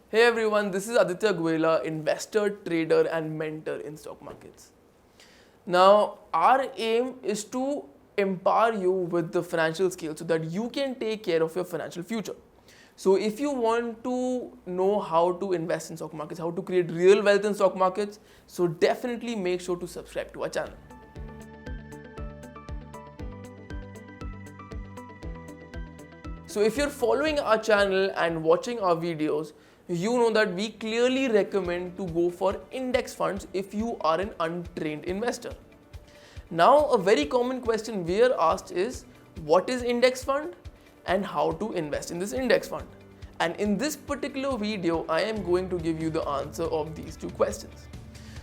Hey everyone, this is Aditya Guela, investor, trader, and mentor in stock markets. Now, our aim is to empower you with the financial skills so that you can take care of your financial future. So, if you want to know how to invest in stock markets, how to create real wealth in stock markets, so definitely make sure to subscribe to our channel. So if you're following our channel and watching our videos, you know that we clearly recommend to go for index funds if you are an untrained investor. Now, a very common question we are asked is, what is index fund and how to invest in this index fund? And in this particular video, I am going to give you the answer of these two questions.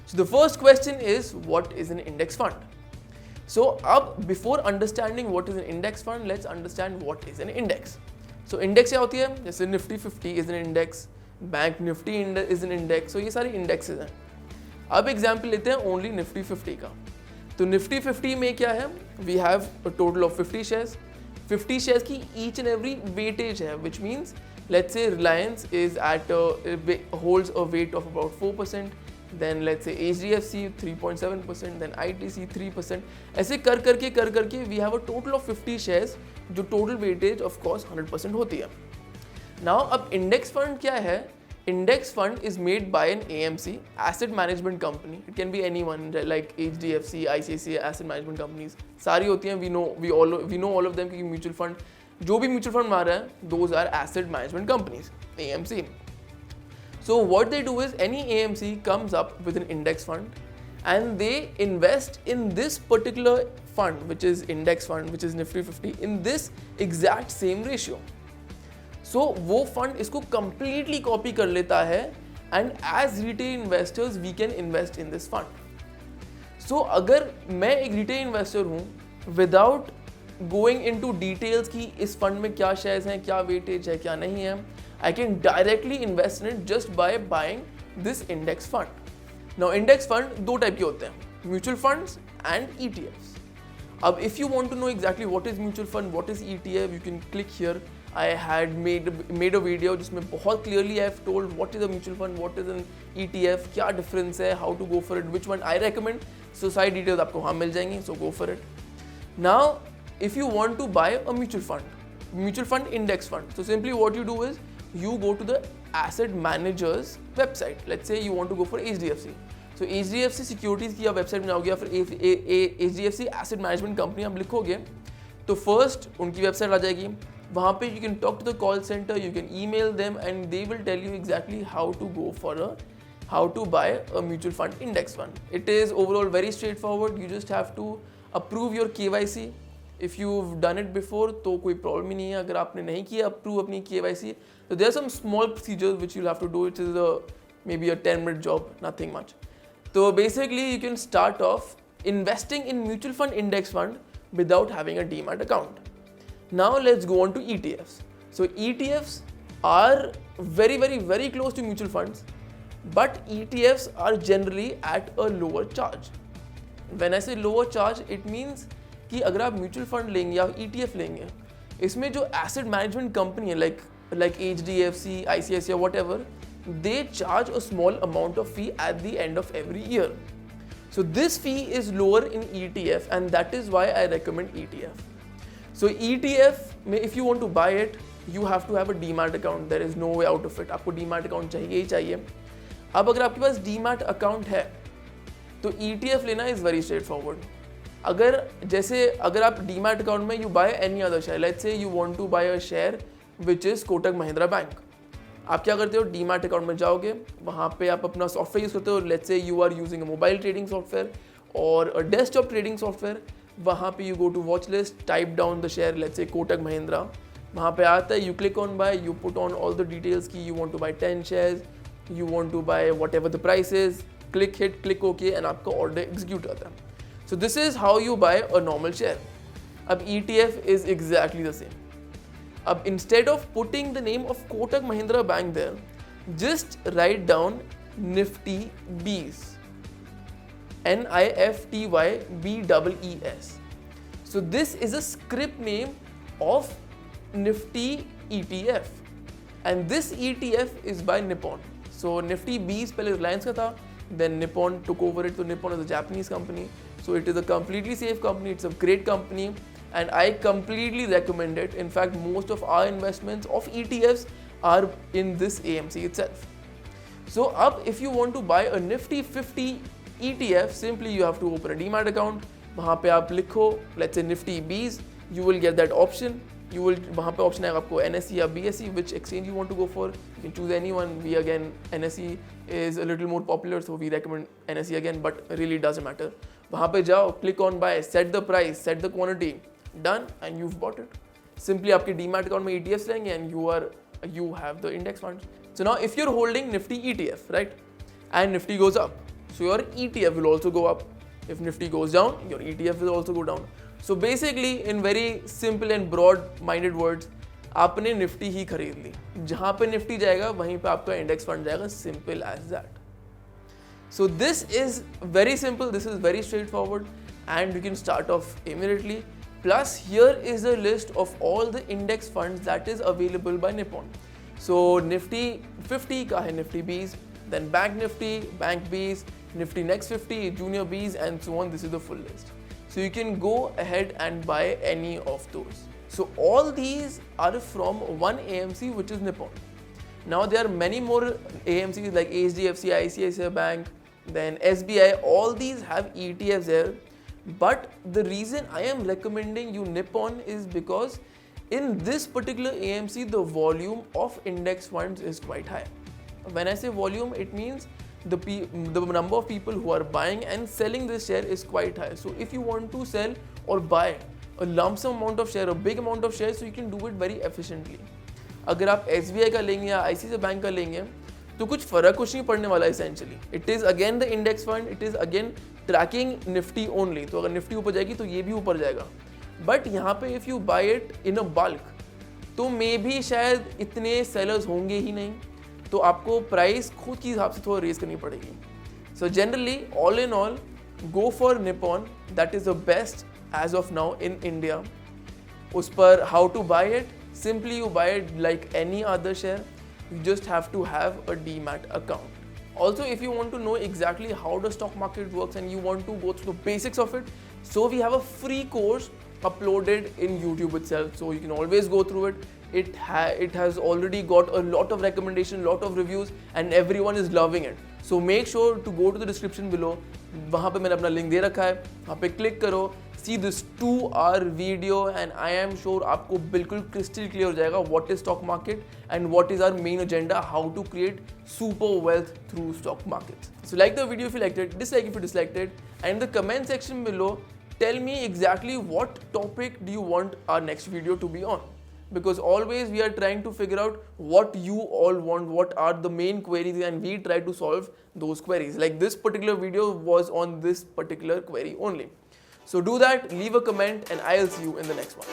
So the first question is, what is an index fund? So before understanding what is an index fund, let's understand what is an index. So index क्या होती है? जैसे Nifty 50 is an index, Bank Nifty is an index. So ये सारे indexes हैं. अब example लेते हैं only Nifty 50 का. तो Nifty 50 में क्या है? We have a total of 50 shares. 50 shares की each and every weightage है, which means let's say Reliance is holds a weight of about 4%. Then let's say HDFC 3.7%, then ITC 3%. ऐसे कर करके we have a total of 50 shares जो total weightage of course 100% होती है. Now अब index fund क्या है? Index fund is made by an AMC, asset management company. It can be anyone like HDFC, ICICI, asset management companies. सारी होती हैं. We know all of them क्योंकि mutual fund जो भी mutual fund मार रहा है, those are asset management companies, AMC. So what they do is any AMC comes up with an index fund and they invest in this particular fund, which is index fund, which is Nifty 50, in this exact same ratio. So वो fund इसको completely copy कर लेता है and as retail investors we can invest in this fund. So अगर मैं एक retail investor हूँ without going into details कि इस fund में क्या shares हैं, क्या weightage है, क्या नहीं है, I can directly invest in it just by buying this index fund. Now index fund दो type के होते हैं, mutual funds and ETFs. अब if you want to know exactly what is mutual fund, what is ETF, you can click here. I had made a video जिसमें बहुत clearly I have told what is a mutual fund, what is an ETF, क्या difference है, how to go for it, which one I recommend. So सारी details आपको वहाँ मिल जाएंगी, so go for it. Now if you want to buy a mutual fund index fund, so simply what you do is you go to the asset manager's website. Let's say you want to go for HDFC. So HDFC Securities की आप website में जाओगे या फिर HDFC Asset Management Company आप लिखोगे तो first उनकी website आ जाएगी. वहाँ पे you can talk to the call center, you can email them and they will tell you exactly how to buy a mutual fund index fund. It is overall very straightforward. You just have to approve your KYC. If you've done it before तो कोई problem ही नहीं है. अगर आपने नहीं किया approve अपनी KYC, so there are some small procedures which you'll have to do. It is maybe a 10-minute job, nothing much. So basically you can start off investing in mutual fund index fund without having a demat account. Now let's go on to ETFs. So ETFs are very, very, very close to mutual funds, but ETFs are generally at a lower charge. When I say lower charge, it means कि अगर आप mutual fund लेंगे या ETF लेंगे, इसमें जो asset management company है like HDFC, ICICI, whatever, they charge a small amount of fee at the end of every year. So this fee is lower in ETF and that is why I recommend ETF. So ETF में if you want to buy it, you have to have a demat account. There is no way out of it. आपको demat account चाहिए ही चाहिए. अब अगर आपके पास demat account है तो ETF लेना is very straightforward. अगर आप डीमैट अकाउंट में you buy any other share, let's say you want to buy a share which is Kotak Mahindra bank, आप क्या करते हो? डीमैट अकाउंट में जाओगे, वहाँ पे आप अपना सॉफ्टवेयर यूज़ करते हो. Let's say you are using a mobile trading software और अ डेस्कटॉप ट्रेडिंग सॉफ्टवेयर. वहाँ पे you go to watch list, type down the share, let's say Kotak Mahindra. वहाँ पे आता है, you click on buy, you put on all the details की you want to buy 10 shares, you want to buy whatever the price is, click okay and आपका order execute होता है. So this is how you buy a normal share. अब ETF is exactly the same. अब instead of putting the name of Kotak Mahindra Bank there, just write down Nifty Bees. NIFTYBEES. So this is a script name of Nifty ETF. and this ETF is by Nippon. So Nifty 20 पहले Reliance का था, then Nippon took over it. So Nippon is a Japanese company, so it is a completely safe company. It's a great company, and I completely recommend it. In fact, most of our investments of ETFs are in this AMC itself. So up, if you want to buy a Nifty 50 ETF, simply you have to open a Demat account. वहाँ पे आप लिखो, let's say Nifty Bs, you will get that option. You will वहाँ पे option आएगा आपको NSE या BSE, which exchange you want to go for. You can choose anyone. We again, NSE is a little more popular, so we recommend NSE again, but really doesn't matter. वहाँ पे जाओ, click on buy, set the price, set the quantity, done, and you've bought it. Simply आपके Demat account में ETFs रहेंगे and you have the index funds. So now if you're holding Nifty ETF, right, and Nifty goes up, so your ETF will also go up. If Nifty goes down, your ETF will also go down. So basically, in very simple and broad-minded words, आपने Nifty ही खरीद ली. जहाँ पे Nifty जाएगा, वहीं पे आपका index fund जाएगा. Simple as that. So this is very simple. This is very straightforward, and you can start off immediately. Plus, here is a list of all the index funds that is available by Nippon. So Nifty 50 का है Nifty Bs, then Bank Nifty, Bank Bs, Nifty Next 50, Junior Bs, and so on. This is the full list. So you can go ahead and buy any of those. So all these are from one AMC, which is Nippon. Now there are many more AMCs like HDFC, ICICI Bank, then SBI. All these have ETFs there. But the reason I am recommending you Nippon is because in this particular AMC, the volume of index funds is quite high. When I say volume, it means the number of people who are buying and selling this share is quite high. So if you want to sell or buy a lump sum amount of share, a big amount of shares, so you can do it very efficiently. अगर आप SBI का लेंगे या ICICI bank का लेंगे तो कुछ फर्क कुछ नहीं पड़ने वाला essentially. It is again the index fund. It is again tracking Nifty only. तो अगर Nifty ऊपर जाएगी तो ये भी ऊपर जाएगा. But यहाँ पे if you buy it in a bulk, तो मे भी शायद इतने sellers होंगे ही नहीं. तो आपको प्राइस खुद के हिसाब से थोड़ा रेस करनी पड़ेगी. So generally, all in all, go for Nippon. That is the best as of now in India. उस पर how to buy it? Simply you buy it like any other share. You just have to have a Demat account. Also, if you want to know exactly how the stock market works and you want to go through the basics of it, so we have a free course uploaded in YouTube itself. So you can always go through it. It has already got a lot of recommendation, lot of reviews, and everyone is loving it. So make sure to go to the description below. वहाँ पे मैंने अपना link दे रखा है. वहाँ पे click करो. See this 2-hour video, and I am sure आपको बिल्कुल crystal clear हो जाएगा what is stock market and what is our main agenda, how to create super wealth through stock markets. So like the video if you liked it, dislike if you disliked it, and in the comment section below, tell me exactly what topic do you want our next video to be on. Because always we are trying to figure out what you all want, what are the main queries, and we try to solve those queries. Like this particular video was on this particular query only. So do that, leave a comment, and I'll see you in the next one.